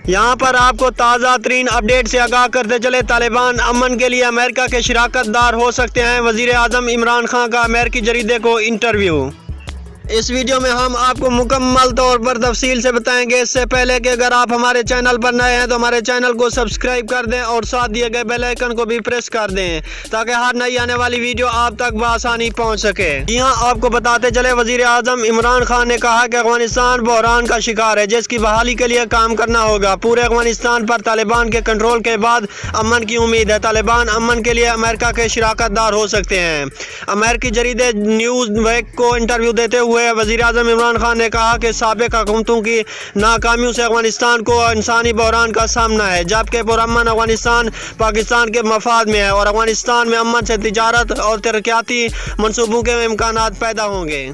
यहाँ पर आपको ताज़ा तरीन अपडेट से आगाह करते चले, तालिबान अमन के लिए अमेरिका के शराकत दार हो सकते हैं। वज़ीर आज़म इमरान खान का अमेरिकी जरीदे को इंटरव्यू। इस वीडियो में हम आपको मुकम्मल तौर पर तफसील से बताएंगे। इससे पहले कि अगर आप हमारे चैनल पर नए हैं तो हमारे चैनल को सब्सक्राइब कर दें और साथ दिए गए बेल आइकन को भी प्रेस कर दें ताकि हर नई आने वाली वीडियो आप तक बआसानी पहुंच सके। जी हां, आपको बताते चले, वज़ीर आज़म इमरान खान ने कहा कि अफगानिस्तान बहरान का शिकार है जिसकी बहाली के लिए काम करना होगा। पूरे अफगानिस्तान पर तालिबान के कंट्रोल के बाद अमन की उम्मीद है। तालिबान अमन के लिए अमेरिका के शराकत दार हो सकते हैं। अमेरिकी जरीदे न्यूज़ वीक को इंटरव्यू देते हुए वज़ीर आज़म इमरान खान ने कहा कि साबिक़ हुकूमतों की नाकामियों से अफगानिस्तान को इंसानी बहरान का सामना है, जबकि पुरअमन अफगानिस्तान पाकिस्तान के मफाद में है और अफगानिस्तान में अमन से तिजारत और तरक्याती मनसूबों के इम्कानात पैदा होंगे।